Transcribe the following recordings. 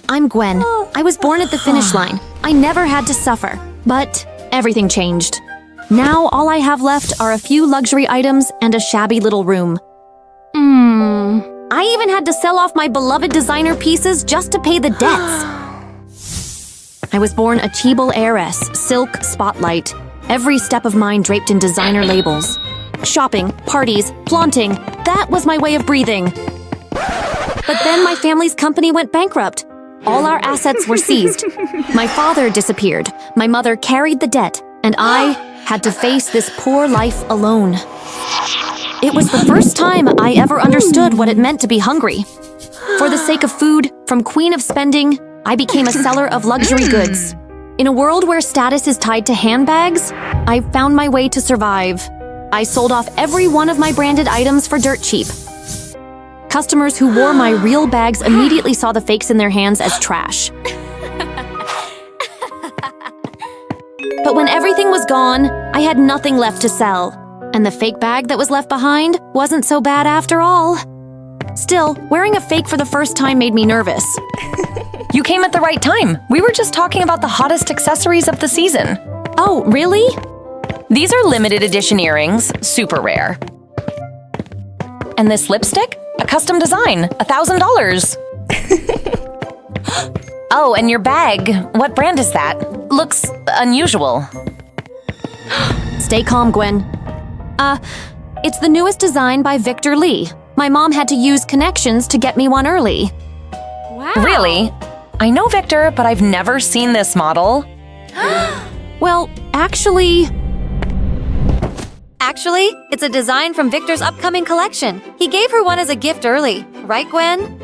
I'm Gwen. I was born at the finish line. I never had to suffer. But everything changed. Now all I have left are a few luxury items and a shabby little room. I even had to sell off my beloved designer pieces just to pay the debts. I was born a Cheeble heiress, silk spotlight. Every step of mine draped in designer labels. Shopping, parties, flaunting, that was my way of breathing. But then my family's company went bankrupt. All our assets were seized. My father disappeared, my mother carried the debt, and I had to face this poor life alone. It was the first time I ever understood what it meant to be hungry. For the sake of food, from queen of spending, I became a seller of luxury goods. In a world where status is tied to handbags, I found my way to survive. I sold off every one of my branded items for dirt cheap. Customers who wore my real bags immediately saw the fakes in their hands as trash. But when everything was gone, I had nothing left to sell. And the fake bag that was left behind wasn't so bad after all. Still, wearing a fake for the first time made me nervous. You came at the right time. We were just talking about the hottest accessories of the season. Oh, really? These are limited edition earrings, super rare. And this lipstick? A custom design, $1,000. Oh, and your bag. What brand is that? Looks unusual. Stay calm, Gwen. It's the newest design by Victor Lee. My mom had to use connections to get me one early. Wow. Really? I know Victor, but I've never seen this model. Well, actually, it's a design from Victor's upcoming collection. He gave her one as a gift early. Right, Gwen?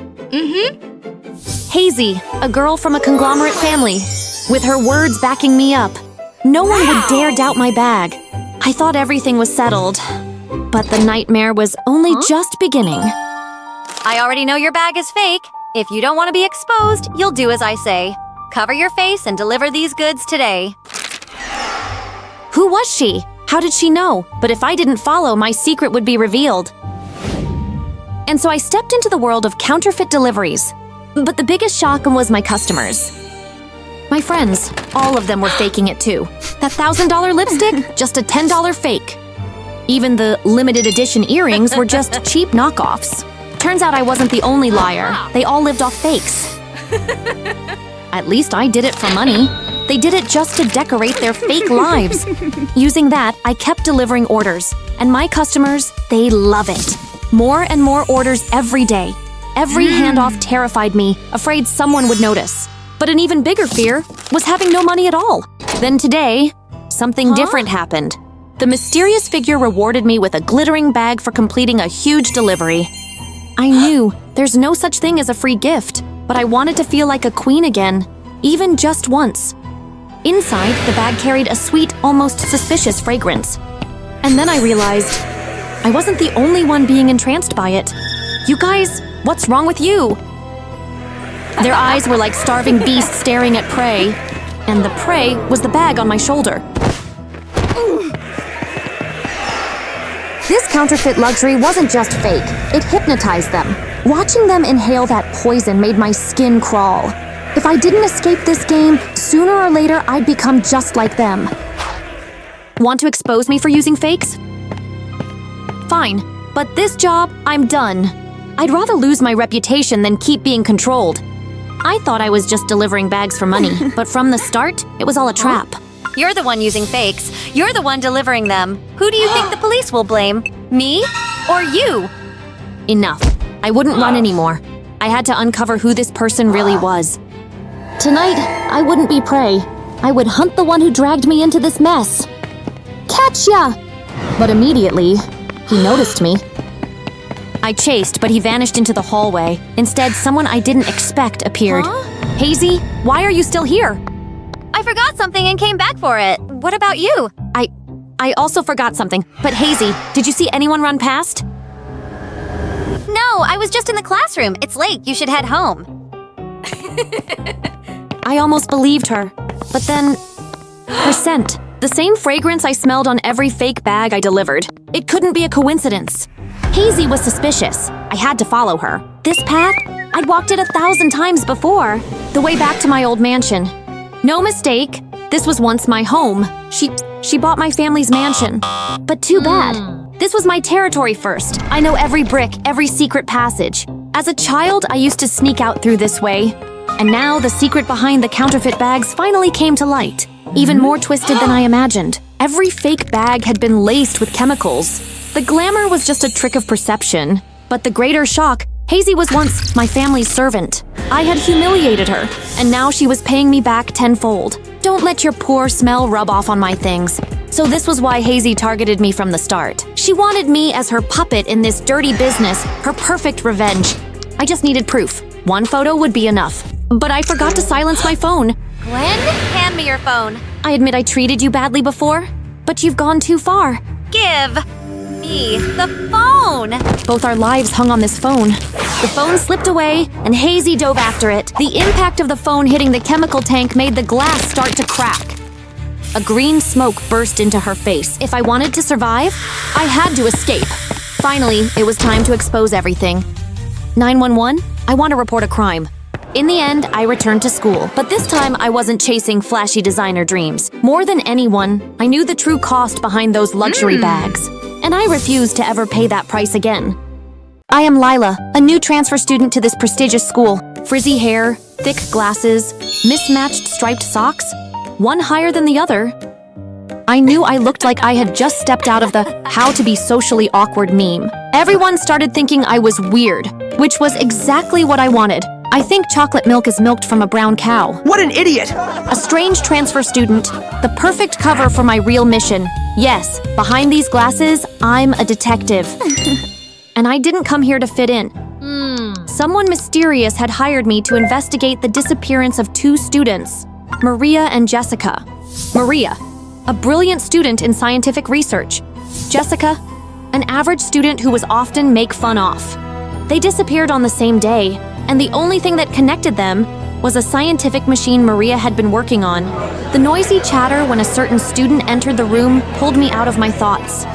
Hazy, a girl from a conglomerate family, with her words backing me up. No one would dare doubt my bag. I thought everything was settled, but the nightmare was only just beginning. I already know your bag is fake. If you don't want to be exposed, you'll do as I say. Cover your face and deliver these goods today. Who was she? How did she know? But if I didn't follow, my secret would be revealed. And so I stepped into the world of counterfeit deliveries. But the biggest shock was my customers. My friends, all of them were faking it too. That $1,000 lipstick, just a $10 fake. Even the limited edition earrings were just cheap knockoffs. Turns out I wasn't the only liar. They all lived off fakes. At least I did it for money. They did it just to decorate their fake lives. Using that, I kept delivering orders. And my customers, they love it. More and more orders every day. Every handoff terrified me, afraid someone would notice. But an even bigger fear was having no money at all. Then today, something different happened. The mysterious figure rewarded me with a glittering bag for completing a huge delivery. I knew there's no such thing as a free gift, but I wanted to feel like a queen again, even just once. Inside, the bag carried a sweet, almost suspicious fragrance. And then I realized I wasn't the only one being entranced by it. You guys, what's wrong with you? Their eyes were like starving beasts staring at prey, and the prey was the bag on my shoulder. This counterfeit luxury wasn't just fake, it hypnotized them. Watching them inhale that poison made my skin crawl. If I didn't escape this game, sooner or later I'd become just like them. Want to expose me for using fakes? Fine, but this job, I'm done. I'd rather lose my reputation than keep being controlled. I thought I was just delivering bags for money, but from the start, it was all a trap. You're the one using fakes. You're the one delivering them. Who do you think the police will blame? Me or you? Enough. I wouldn't run anymore. I had to uncover who this person really was. Tonight, I wouldn't be prey. I would hunt the one who dragged me into this mess. Catch ya! But immediately, he noticed me. I chased, but he vanished into the hallway. Instead, someone I didn't expect appeared. Hazy, why are you still here? I forgot something and came back for it. What about you? I also forgot something. But Hazy, did you see anyone run past? No, I was just in the classroom. It's late. You should head home. I almost believed her. But then, her scent. The same fragrance I smelled on every fake bag I delivered. It couldn't be a coincidence. Hazy was suspicious. I had to follow her. This path, I'd walked it 1,000 times before, the way back to my old mansion. No mistake, this was once my home. She bought my family's mansion. But too bad. This was my territory first. I know every brick, every secret passage. As a child, I used to sneak out through this way. And now the secret behind the counterfeit bags finally came to light. Even more twisted than I imagined. Every fake bag had been laced with chemicals. The glamour was just a trick of perception. But the greater shock, Hazy was once my family's servant. I had humiliated her, and now she was paying me back tenfold. Don't let your poor smell rub off on my things. So this was why Hazy targeted me from the start. She wanted me as her puppet in this dirty business, her perfect revenge. I just needed proof. One photo would be enough. But I forgot to silence my phone. Gwen, hand me your phone. I admit I treated you badly before, but you've gone too far. Give me the phone. Both our lives hung on this phone. The phone slipped away, and Hazy dove after it. The impact of the phone hitting the chemical tank made the glass start to crack. A green smoke burst into her face. If I wanted to survive, I had to escape. Finally, it was time to expose everything. 911, I want to report a crime. In the end, I returned to school, but this time I wasn't chasing flashy designer dreams. More than anyone, I knew the true cost behind those luxury bags, and I refused to ever pay that price again. I am Lila, a new transfer student to this prestigious school. Frizzy hair, thick glasses, mismatched striped socks, one higher than the other. I knew I looked like I had just stepped out of the how to be socially awkward meme. Everyone started thinking I was weird, which was exactly what I wanted. I think chocolate milk is milked from a brown cow. What an idiot! A strange transfer student, the perfect cover for my real mission. Yes, behind these glasses, I'm a detective. And I didn't come here to fit in. Someone mysterious had hired me to investigate the disappearance of two students, Maria and Jessica. Maria, a brilliant student in scientific research. Jessica, an average student who was often make fun of. They disappeared on the same day, and the only thing that connected them was a scientific machine Maria had been working on. The noisy chatter when a certain student entered the room pulled me out of my thoughts.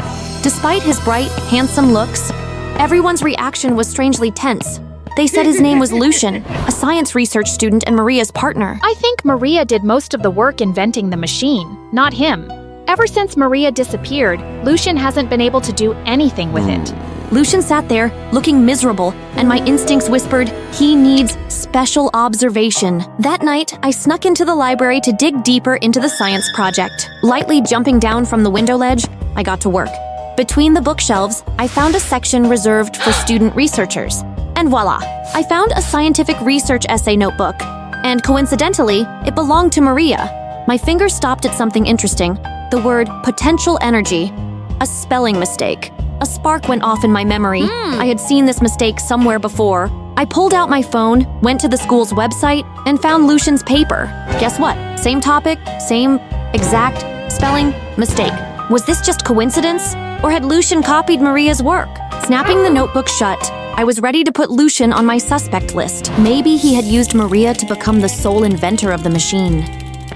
Despite his bright, handsome looks, everyone's reaction was strangely tense. They said his name was Lucian, a science research student and Maria's partner. I think Maria did most of the work inventing the machine, not him. Ever since Maria disappeared, Lucian hasn't been able to do anything with it. Lucian sat there, looking miserable, and my instincts whispered, he needs special observation. That night, I snuck into the library to dig deeper into the science project. Lightly jumping down from the window ledge, I got to work. Between the bookshelves, I found a section reserved for student researchers. And voila, I found a scientific research essay notebook. And coincidentally, it belonged to Maria. My finger stopped at something interesting, the word potential energy. A spelling mistake. A spark went off in my memory. I had seen this mistake somewhere before. I pulled out my phone, went to the school's website, and found Lucian's paper. Guess what? Same topic, same exact spelling mistake. Was this just coincidence? Or had Lucian copied Maria's work? Snapping the notebook shut, I was ready to put Lucian on my suspect list. Maybe he had used Maria to become the sole inventor of the machine.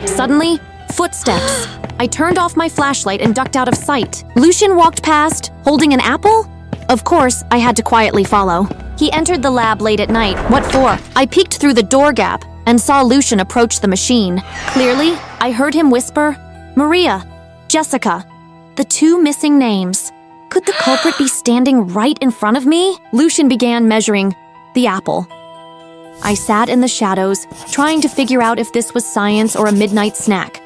Suddenly, footsteps. I turned off my flashlight and ducked out of sight. Lucian walked past, holding an apple? Of course, I had to quietly follow. He entered the lab late at night. What for? I peeked through the door gap and saw Lucian approach the machine. Clearly, I heard him whisper, Maria, Jessica, the two missing names. Could the culprit be standing right in front of me? Lucian began measuring the apple. I sat in the shadows, trying to figure out if this was science or a midnight snack.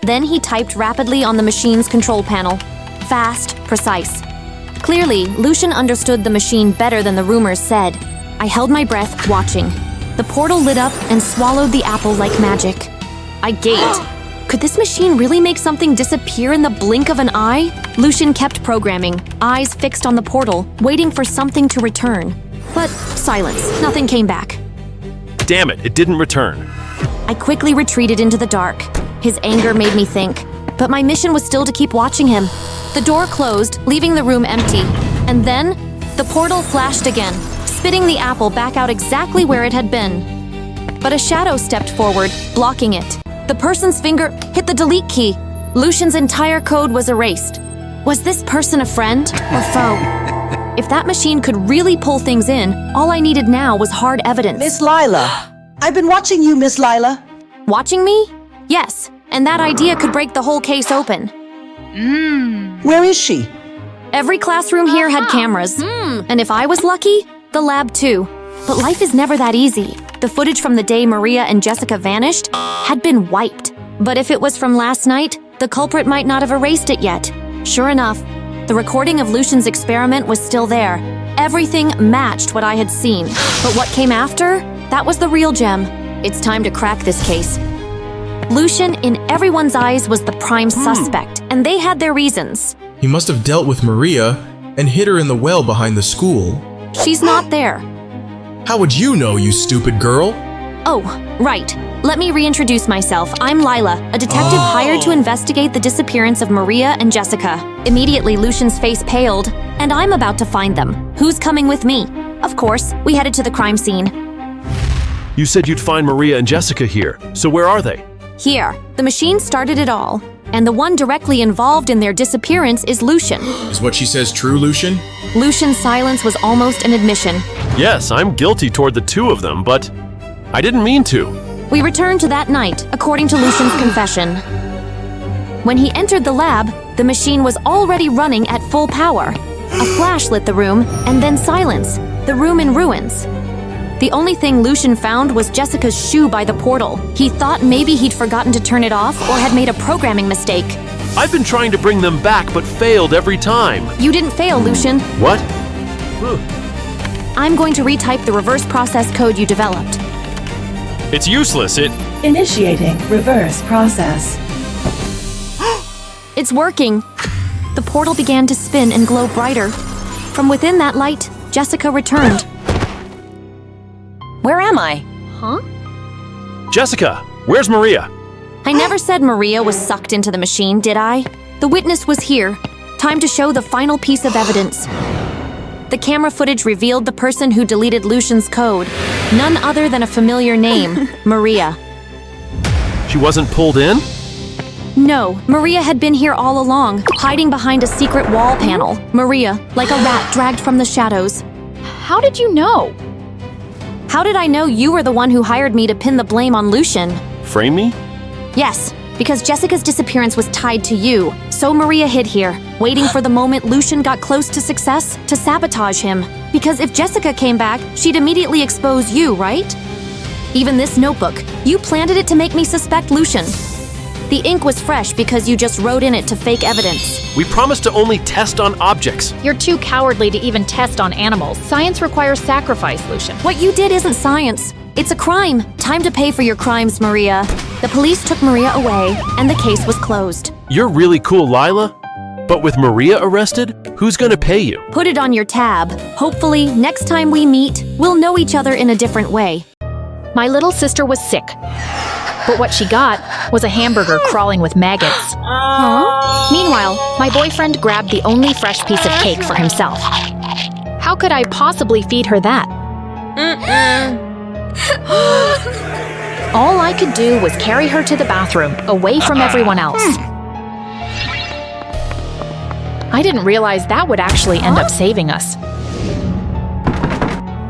Then he typed rapidly on the machine's control panel. Fast, precise. Clearly, Lucian understood the machine better than the rumors said. I held my breath, watching. The portal lit up and swallowed the apple like magic. I gaped. Could this machine really make something disappear in the blink of an eye? Lucian kept programming, eyes fixed on the portal, waiting for something to return. But silence. Nothing came back. Damn it, it didn't return. I quickly retreated into the dark. His anger made me think, but my mission was still to keep watching him. The door closed, leaving the room empty. And then, the portal flashed again, spitting the apple back out exactly where it had been. But a shadow stepped forward, blocking it. The person's finger hit the delete key. Lucian's entire code was erased. Was this person a friend or foe? If that machine could really pull things in, all I needed now was hard evidence. Miss Lila, I've been watching you, Miss Lila. Watching me? Yes, and that idea could break the whole case open. Where is she? Every classroom here had cameras. And if I was lucky, the lab too. But life is never that easy. The footage from the day Maria and Jessica vanished had been wiped. But if it was from last night, the culprit might not have erased it yet. Sure enough, the recording of Lucian's experiment was still there. Everything matched what I had seen. But what came after? That was the real gem. It's time to crack this case. Lucian, in everyone's eyes, was the prime suspect, and they had their reasons. He must have dealt with Maria and hid her in the well behind the school. She's not there. How would you know, you stupid girl? Oh, right. Let me reintroduce myself. I'm Lila, a detective hired to investigate the disappearance of Maria and Jessica. Immediately, Lucian's face paled, and I'm about to find them. Who's coming with me? Of course, we headed to the crime scene. You said you'd find Maria and Jessica here, so where are they? Here, the machine started it all, and the one directly involved in their disappearance is Lucian. Is what she says true, Lucian? Lucian's silence was almost an admission. Yes, I'm guilty toward the two of them, but I didn't mean to. We returned to that night, according to Lucian's confession. When he entered the lab, the machine was already running at full power. A flash lit the room, and then silence. The room in ruins. The only thing Lucian found was Jessica's shoe by the portal. He thought maybe he'd forgotten to turn it off or had made a programming mistake. I've been trying to bring them back, but failed every time. You didn't fail, Lucian. What? I'm going to retype the reverse process code you developed. It's useless. Initiating reverse process. It's working. The portal began to spin and glow brighter. From within that light, Jessica returned. Where am I? Jessica, where's Maria? I never said Maria was sucked into the machine, did I? The witness was here. Time to show the final piece of evidence. The camera footage revealed the person who deleted Lucian's code. None other than a familiar name, Maria. She wasn't pulled in? No, Maria had been here all along, hiding behind a secret wall panel. Maria, like a rat dragged from the shadows. How did you know? How did I know you were the one who hired me to pin the blame on Lucian? Frame me? Yes, because Jessica's disappearance was tied to you. So Maria hid here, waiting for the moment Lucian got close to success to sabotage him. Because if Jessica came back, she'd immediately expose you, right? Even this notebook, you planted it to make me suspect Lucian. The ink was fresh because you just wrote in it to fake evidence. We promised to only test on objects. You're too cowardly to even test on animals. Science requires sacrifice, Lucian. What you did isn't science. It's a crime. Time to pay for your crimes, Maria. The police took Maria away, and the case was closed. You're really cool, Lila. But with Maria arrested, who's gonna pay you? Put it on your tab. Hopefully, next time we meet, we'll know each other in a different way. My little sister was sick. But what she got was a hamburger crawling with maggots. Meanwhile, my boyfriend grabbed the only fresh piece of cake for himself. How could I possibly feed her that? All I could do was carry her to the bathroom, away from everyone else. I didn't realize that would actually end up saving us.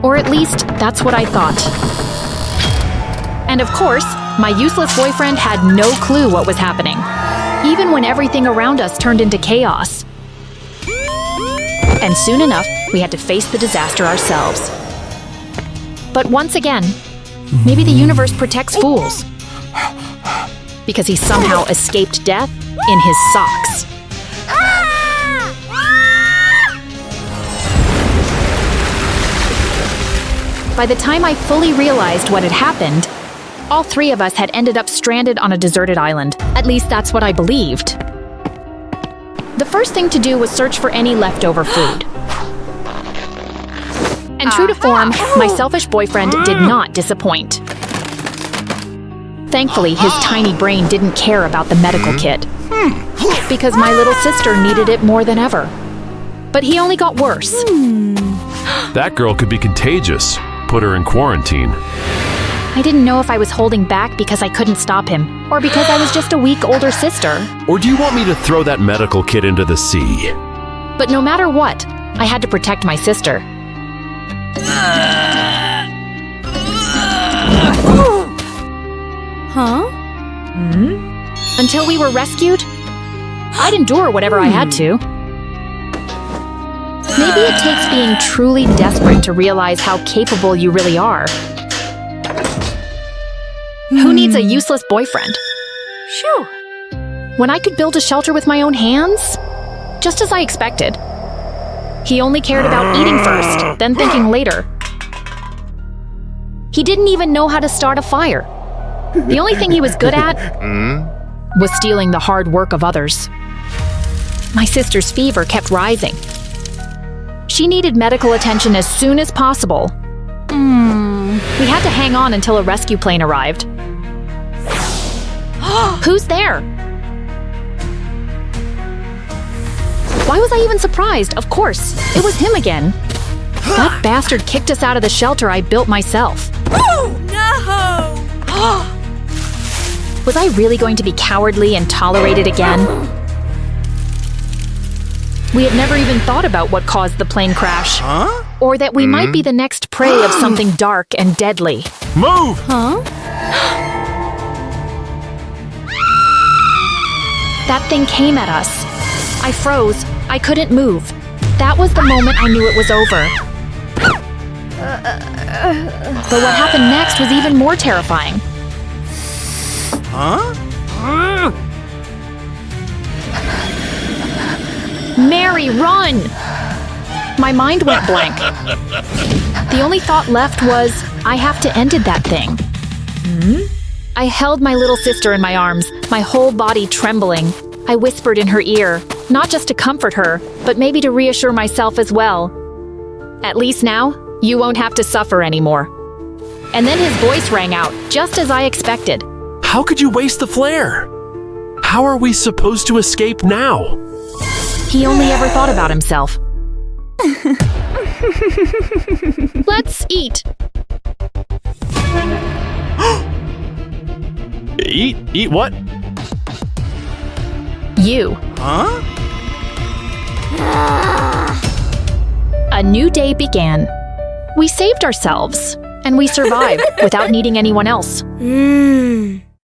Or at least, that's what I thought. And of course, my useless boyfriend had no clue what was happening, even when everything around us turned into chaos. And soon enough, we had to face the disaster ourselves. But once again, maybe the universe protects fools. Because he somehow escaped death in his socks. By the time I fully realized what had happened, all three of us had ended up stranded on a deserted island. At least that's what I believed. The first thing to do was search for any leftover food. And true to form, my selfish boyfriend did not disappoint. Thankfully, his tiny brain didn't care about the medical kit, because my little sister needed it more than ever. But he only got worse. That girl could be contagious. Put her in quarantine. I didn't know if I was holding back because I couldn't stop him, or because I was just a weak older sister. Or do you want me to throw that medical kit into the sea? But no matter what, I had to protect my sister. Huh? Until we were rescued, I'd endure whatever I had to. Maybe it takes being truly desperate to realize how capable you really are. Who needs a useless boyfriend? Shoo. When I could build a shelter with my own hands? Just as I expected. He only cared about eating first, then thinking later. He didn't even know how to start a fire. The only thing he was good at was stealing the hard work of others. My sister's fever kept rising. She needed medical attention as soon as possible. We had to hang on until a rescue plane arrived. Who's there? Why was I even surprised? Of course, it was him again. That bastard kicked us out of the shelter I built myself. Was I really going to be cowardly and tolerate it again? We had never even thought about what caused the plane crash. Or that we might be the next prey of something dark and deadly. Move! That thing came at us. I froze. I couldn't move. That was the moment I knew it was over. But what happened next was even more terrifying. Mary, run! My mind went blank. The only thought left was, I have to end that thing. I held my little sister in my arms, my whole body trembling. I whispered in her ear, not just to comfort her, but maybe to reassure myself as well. At least now, you won't have to suffer anymore. And then his voice rang out, just as I expected. How could you waste the flare? How are we supposed to escape now? He only ever thought about himself. Let's eat. Eat what? You. A new day began. We saved ourselves, and we survived without needing anyone else.